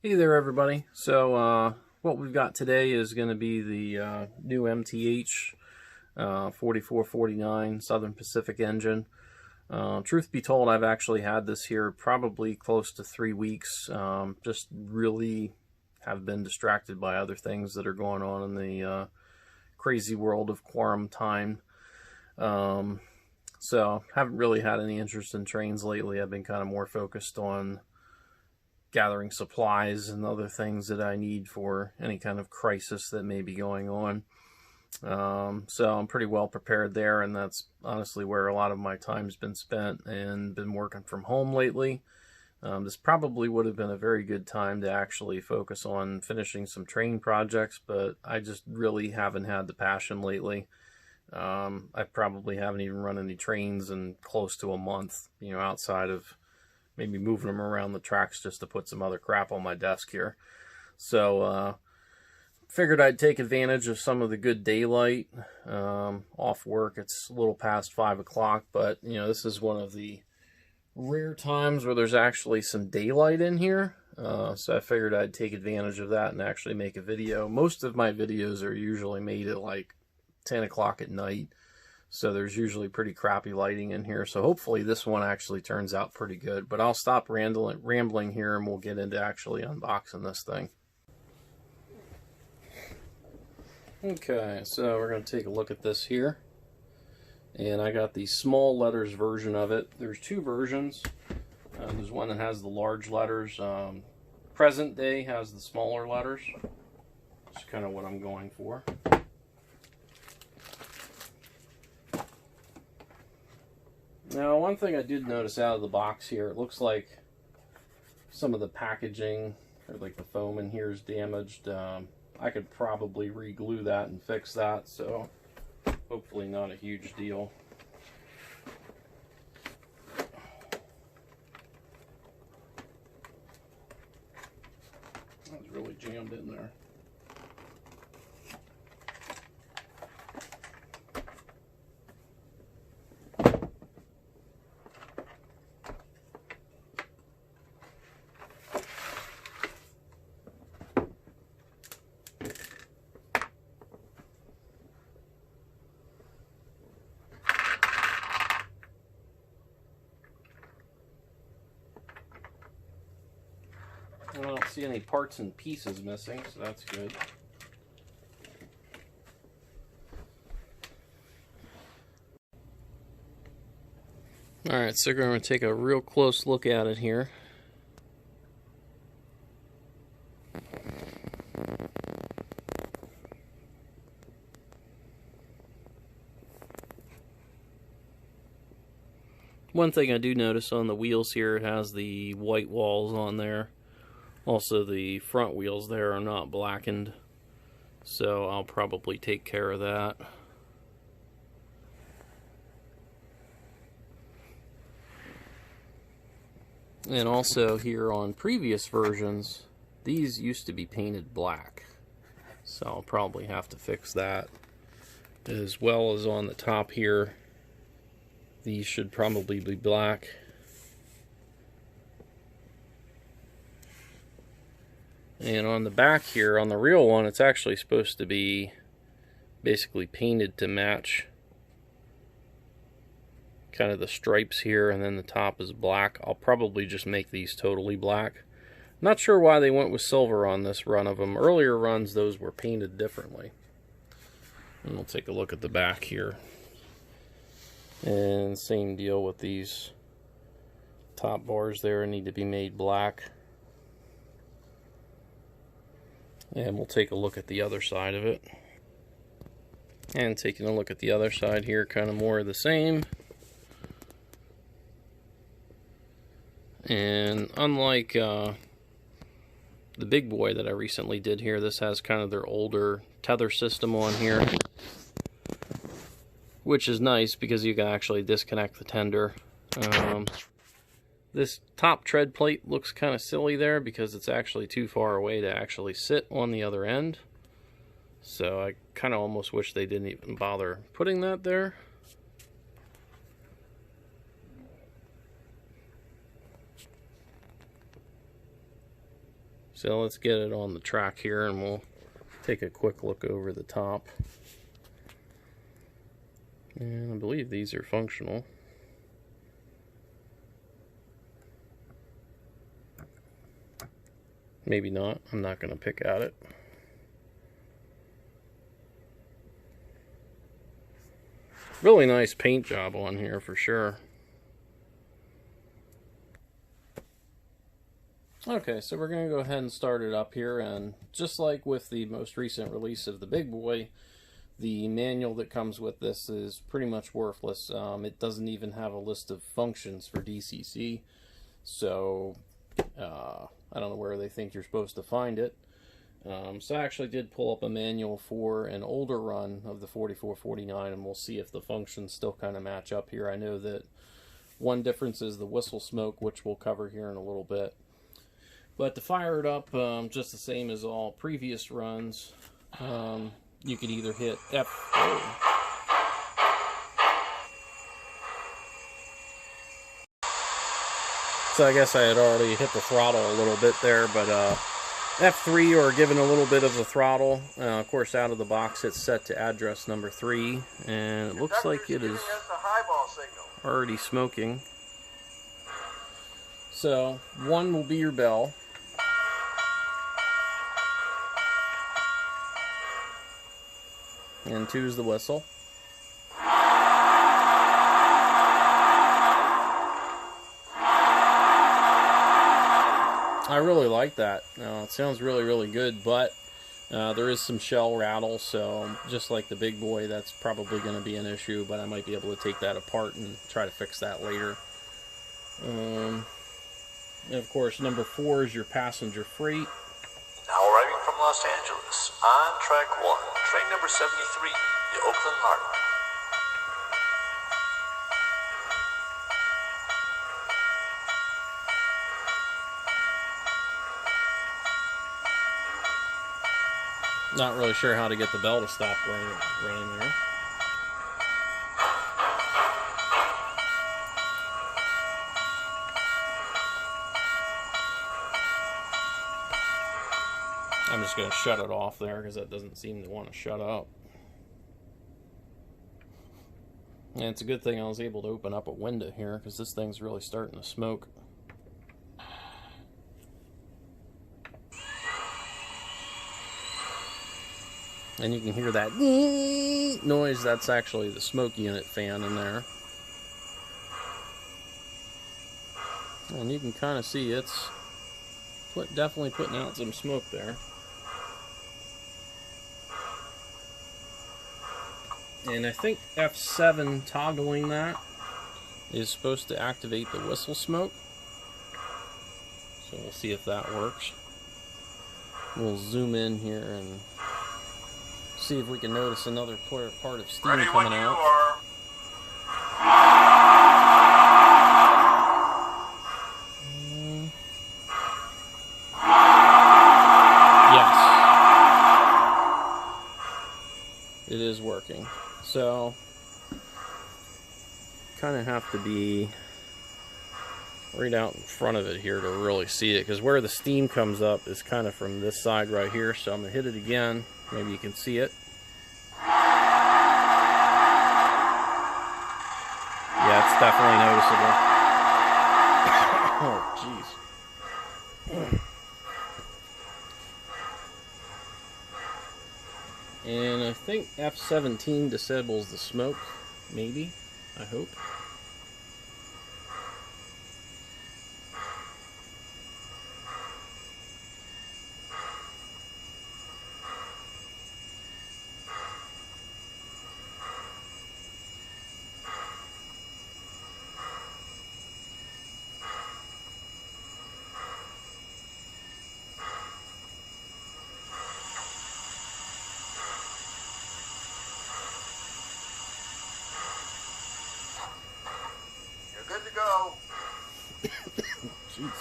Hey there, everybody. So what we've got today is going to be the new MTH 4449 Southern Pacific engine. Truth be told, I've actually had this here probably close to 3 weeks. Just really have been distracted by other things that are going on in the crazy world of quarantine. So haven't really had any interest in trains lately. I've been kind of more focused on gathering supplies and other things that I need for any kind of crisis that may be going on. So I'm pretty well prepared there, and that's honestly where a lot of my time's been spent, and been working from home lately. This probably would have been a very good time to actually focus on finishing some train projects, but I just really haven't had the passion lately. I probably haven't even run any trains in close to a month, outside of maybe moving them around the tracks just to put some other crap on my desk here. So figured I'd take advantage of some of the good daylight off work. It's a little past 5 o'clock, but this is one of the rare times where there's actually some daylight in here. So I figured I'd take advantage of that and actually make a video. Most of my videos are usually made at like 10 o'clock at night. So there's usually pretty crappy lighting in here. So hopefully this one actually turns out pretty good. But I'll stop rambling here, and we'll get into actually unboxing this thing. Okay, so we're going to take a look at this here. And I got the small letters version of it. There's two versions. There's one that has the large letters. Present day has the smaller letters. That's kind of what I'm going for. Now, one thing I did notice out of the box here, it looks like some of the packaging, or like the foam in here, is damaged. I could probably re-glue that and fix that, so hopefully not a huge deal. That was really jammed in there. I don't see any parts and pieces missing, so that's good. Alright, so we're going to take a real close look at it here. One thing I do notice on the wheels here, it has the white walls on there. Also, the front wheels there are not blackened, so I'll probably take care of that. And also here on previous versions, these used to be painted black, so I'll probably have to fix that. As well as on the top here, these should probably be black. And on the back here, on the real one, it's actually supposed to be basically painted to match kind of the stripes here, and then the top is black. I'll probably just make these totally black. Not sure why they went with silver on this run of them. Earlier runs, those were painted differently. And we'll take a look at the back here. And same deal with these top bars there, need to be made black. And we'll take a look at the other side of it. And taking a look at the other side here, kind of more of the same. And unlike the big boy that I recently did here, this has kind of their older tether system on here, which is nice because you can actually disconnect the tender. This top tread plate looks kind of silly there because it's actually too far away to actually sit on the other end. So I kind of almost wish they didn't even bother putting that there. So let's get it on the track here and we'll take a quick look over the top. And I believe these are functional. Maybe not. I'm not going to pick at it. Really nice paint job on here for sure. Okay, so we're going to go ahead and start it up here, and just like with the most recent release of the big boy, the manual that comes with this is pretty much worthless. It doesn't even have a list of functions for DCC, so I don't know where they think you're supposed to find it. So I actually did pull up a manual for an older run of the 4449, and we'll see if the functions still kind of match up here. I know that one difference is the whistle smoke, which we'll cover here in a little bit. But to fire it up, just the same as all previous runs, you could either hit F. Oh. So I guess I had already hit the throttle a little bit there, but F3 or given a little bit of the throttle. Of course, out of the box, it's set to address number 3, and it looks like it is already smoking. So 1 will be your bell. And 2 is the whistle. I really like that. It sounds really, really good, but there is some shell rattle, so just like the big boy, that's probably going to be an issue, but I might be able to take that apart and try to fix that later. And of course, number 4 is your passenger freight. Now arriving from Los Angeles, on track 1, train number 73, the Oakland Lark. Not really sure how to get the bell to stop running there. I'm just going to shut it off there because that doesn't seem to want to shut up. And it's a good thing I was able to open up a window here because this thing's really starting to smoke. And you can hear that noise. That's actually the smoke unit fan in there. And you can kind of see it's definitely putting out some smoke there. And I think F7 toggling that is supposed to activate the whistle smoke. So we'll see if that works. We'll zoom in here and see if we can notice another part of steam coming out. Yes. It is working. So, kind of have to be right out in front of it here to really see it, because where the steam comes up is kind of from this side right here. So I'm going to hit it again. Maybe you can see it. Yeah, it's definitely noticeable. Oh, jeez. And I think F17 disables the smoke. Maybe. I hope. Good to go. Jeez.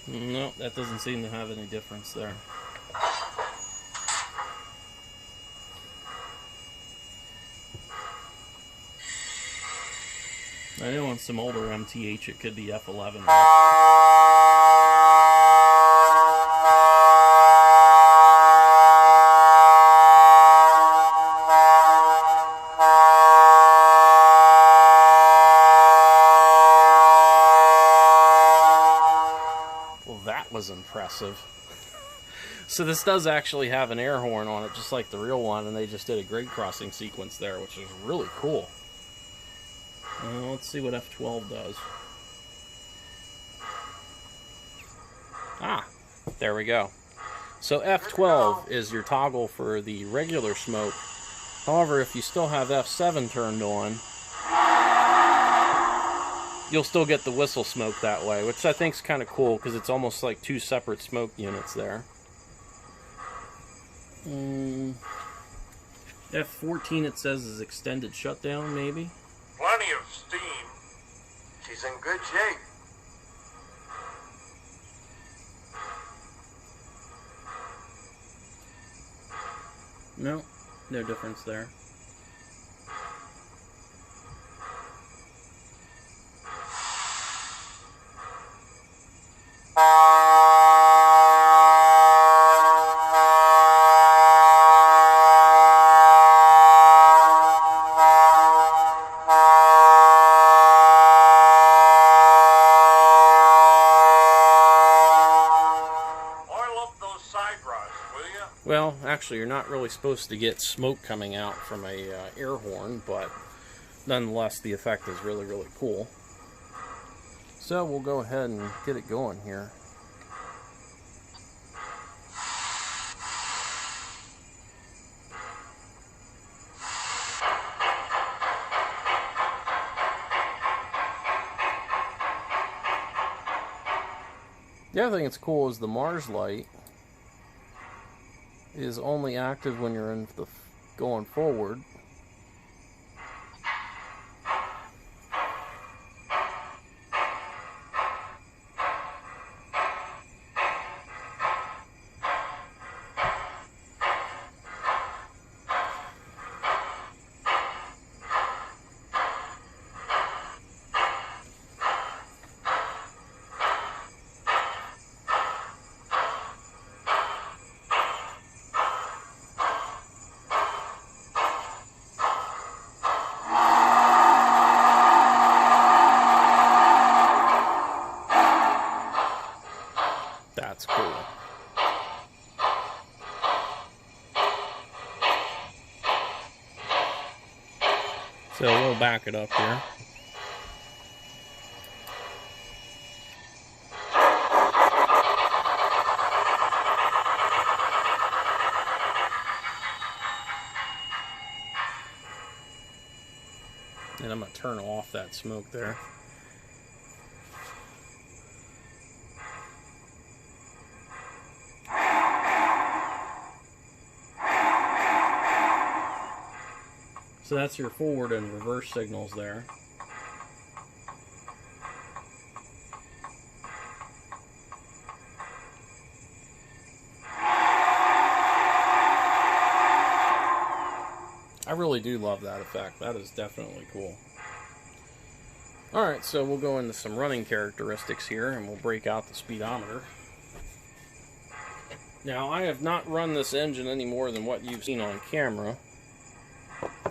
Nope, that doesn't seem to have any difference there. I know on some older MTH it could be F11. Well, that was impressive. So this does actually have an air horn on it, just like the real one, and they just did a grade crossing sequence there, which is really cool. Let's see what F12 does. Ah, there we go. So F12 is your toggle for the regular smoke. However, if you still have F7 turned on, you'll still get the whistle smoke that way, which I think is kind of cool because it's almost like two separate smoke units there. F14 it says is extended shutdown, maybe? Plenty of steam. She's in good shape. No, no difference there. Well, actually, you're not really supposed to get smoke coming out from a air horn, but nonetheless, the effect is really, really cool. So we'll go ahead and get it going here. The other thing that's cool is the Marsh Light is only active when you're in the going forward. That's cool. So we'll back it up here. And I'm going to turn off that smoke there. So that's your forward and reverse signals there. I really do love that effect. That is definitely cool. Alright, so we'll go into some running characteristics here and we'll break out the speedometer. Now, I have not run this engine any more than what you've seen on camera.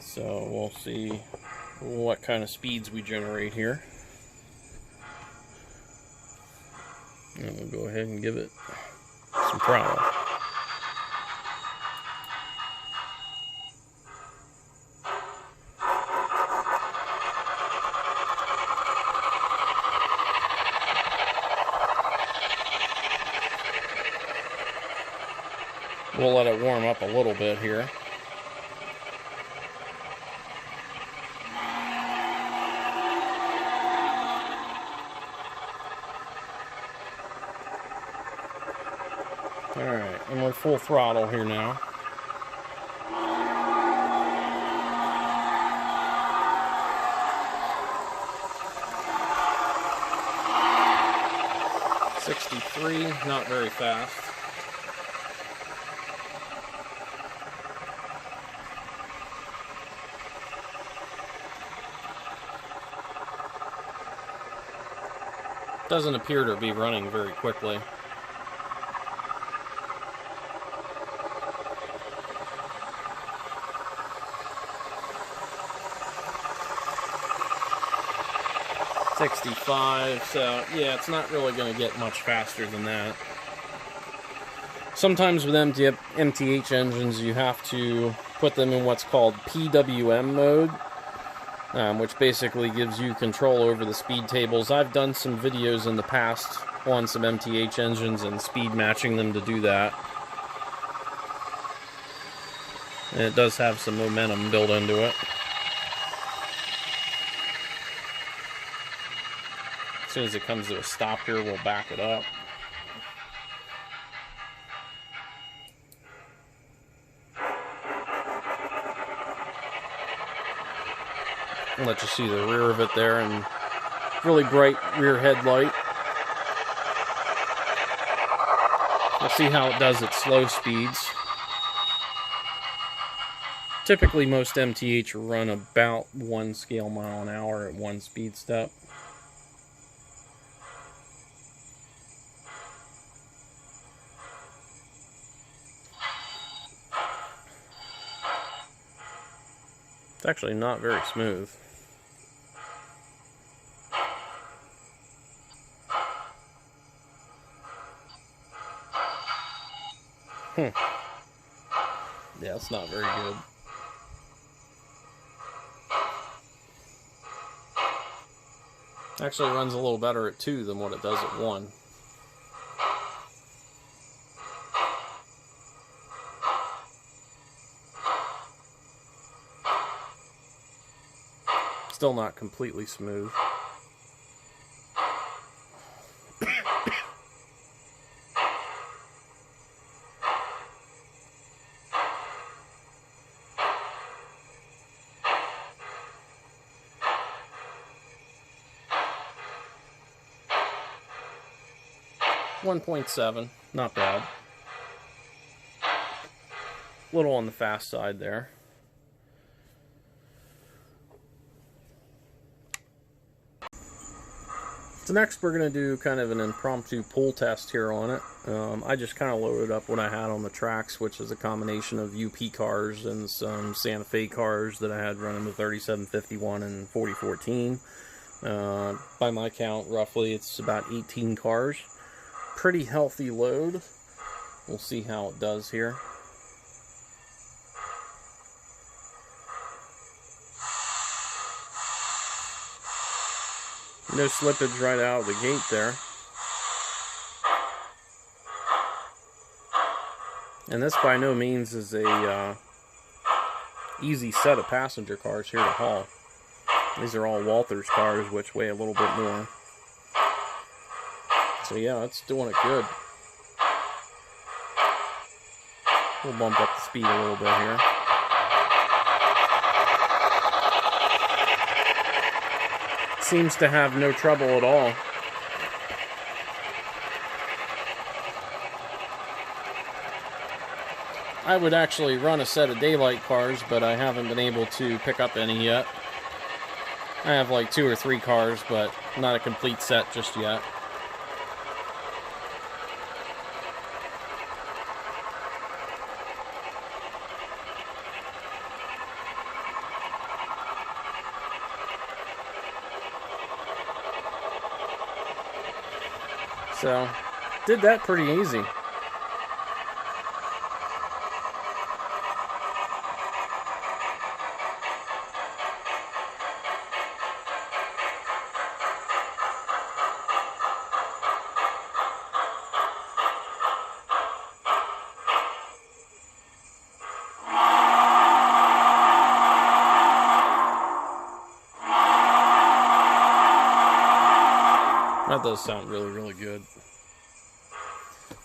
So we'll see what kind of speeds we generate here. And we'll go ahead and give it some throttle. We'll let it warm up a little bit here. Alright, and we're full throttle here now. 63, not very fast. Doesn't appear to be running very quickly. $65, so yeah, it's not really going to get much faster than that. Sometimes with MTH engines, you have to put them in what's called PWM mode, which basically gives you control over the speed tables. I've done some videos in the past on some MTH engines and speed matching them to do that. And it does have some momentum built into it. As soon as it comes to a stop here, we'll back it up. I'll let you see the rear of it there, and really bright rear headlight. We'll see how it does at slow speeds. Typically most MTH run about 1 scale mile an hour at 1 speed step. It's actually not very smooth. Yeah, it's not very good. Actually runs a little better at 2 than what it does at 1. Still not completely smooth. .7, not bad. A little on the fast side there. So next we're going to do kind of an impromptu pull test here on it. I just kind of loaded up what I had on the tracks, which is a combination of UP cars and some Santa Fe cars that I had running the 3751 and 4014. By my count, roughly it's about 18 cars. Pretty healthy load. We'll see how it does here. No slippage right out of the gate there. And this by no means is a easy set of passenger cars here to haul. These are all Walthers cars, which weigh a little bit more. So yeah, it's doing it good. We'll bump up the speed a little bit here. Seems to have no trouble at all. I would actually run a set of daylight cars, but I haven't been able to pick up any yet. I have like 2 or 3 cars, but not a complete set just yet. So, did that pretty easy. That does sound really, really good.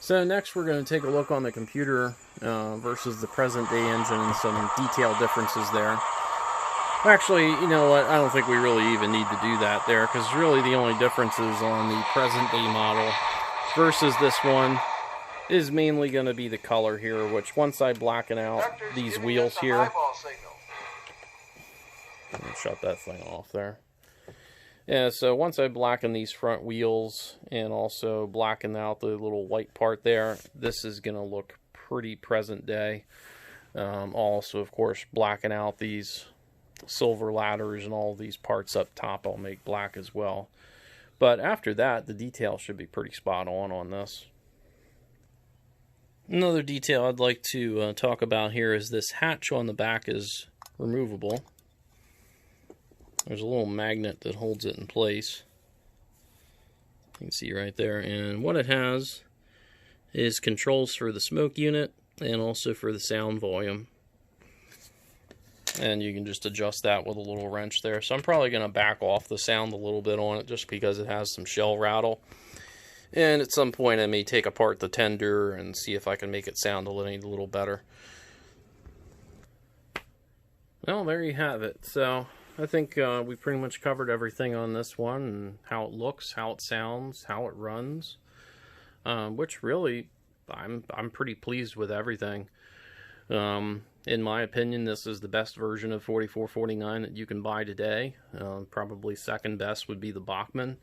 So next we're going to take a look on the computer versus the present day engine and some detail differences there. Actually, you know what, I don't think we really even need to do that there, because really the only differences on the present day model versus this one is mainly going to be the color here, which once I blacken out these wheels here, let me shut that thing off there. Yeah, so once I blacken these front wheels and also blacken out the little white part there, this is going to look pretty present day. Also, of course, blacken out these silver ladders and all these parts up top I'll make black as well. But after that, the detail should be pretty spot on this. Another detail I'd like to talk about here is this hatch on the back is removable. There's a little magnet that holds it in place. You can see right there. And what it has is controls for the smoke unit and also for the sound volume. And you can just adjust that with a little wrench there. So I'm probably going to back off the sound a little bit on it just because it has some shell rattle. And at some point I may take apart the tender and see if I can make it sound a little better. Well, there you have it. So I think we pretty much covered everything on this one, and how it looks, how it sounds, how it runs, which really I'm pretty pleased with everything. In my opinion, this is the best version of 4449 that you can buy today. Probably second best would be the Bachmann.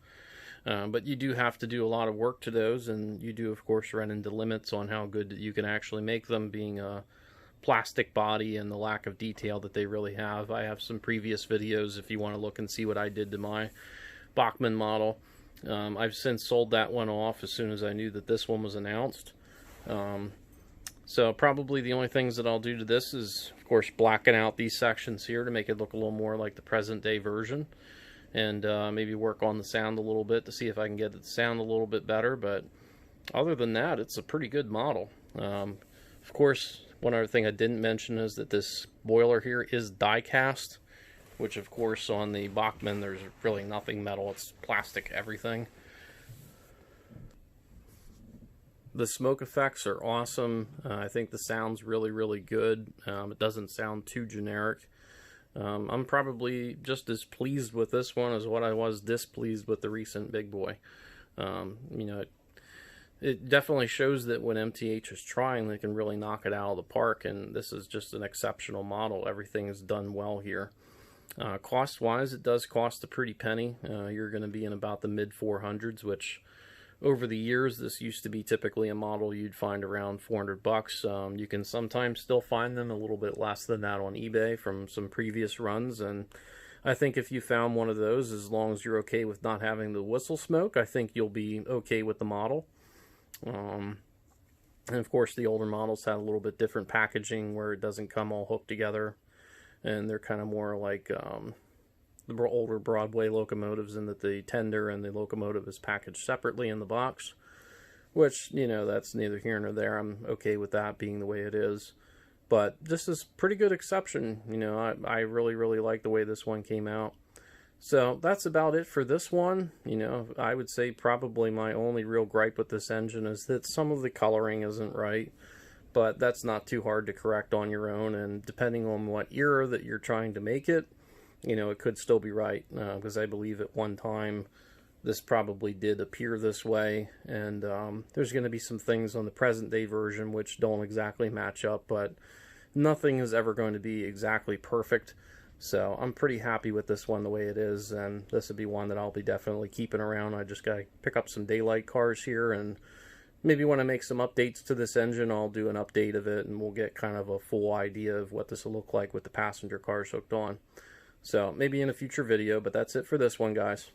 But you do have to do a lot of work to those, and you do, of course, run into limits on how good you can actually make them, being a plastic body and the lack of detail that they really have. I have some previous videos if you want to look and see what I did to my Bachmann model. I've since sold that one off as soon as I knew that this one was announced. So probably the only things that I'll do to this is, of course, blacken out these sections here to make it look a little more like the present day version. And maybe work on the sound a little bit to see if I can get it to sound a little bit better. But other than that, it's a pretty good model. Of course, one other thing I didn't mention is that this boiler here is die cast, which of course on the Bachmann there's really nothing metal, it's plastic everything. The smoke effects are awesome. I think the sound's really good. It doesn't sound too generic. I'm probably just as pleased with this one as what I was displeased with the recent Big Boy. You know, it definitely shows that when MTH is trying, they can really knock it out of the park, and this is just an exceptional model. Everything is done well here. Cost-wise, it does cost a pretty penny. You're going to be in about the mid-400s, which over the years, this used to be typically a model you'd find around 400 bucks. You can sometimes still find them a little bit less than that on eBay from some previous runs, and I think if you found one of those, as long as you're okay with not having the whistle smoke, I think you'll be okay with the model. And of course, the older models had a little bit different packaging where it doesn't come all hooked together, and they're kind of more like the older Broadway locomotives, in that the tender and the locomotive is packaged separately in the box, which, you know, that's neither here nor there. I'm okay with that being the way it is. But this is pretty good exception. You know, I really like the way this one came out. So that's about it for this one. You know, I would say probably my only real gripe with this engine is that some of the coloring isn't right, but that's not too hard to correct on your own, and depending on what era that you're trying to make it, you know, it could still be right, because I believe at one time this probably did appear this way, and there's going to be some things on the present day version which don't exactly match up, but nothing is ever going to be exactly perfect. So I'm pretty happy with this one the way it is, and this would be one that I'll be definitely keeping around. I just got to pick up some daylight cars here, and maybe when I make some updates to this engine, I'll do an update of it, and we'll get kind of a full idea of what this will look like with the passenger cars hooked on. So maybe in a future video, but that's it for this one, guys.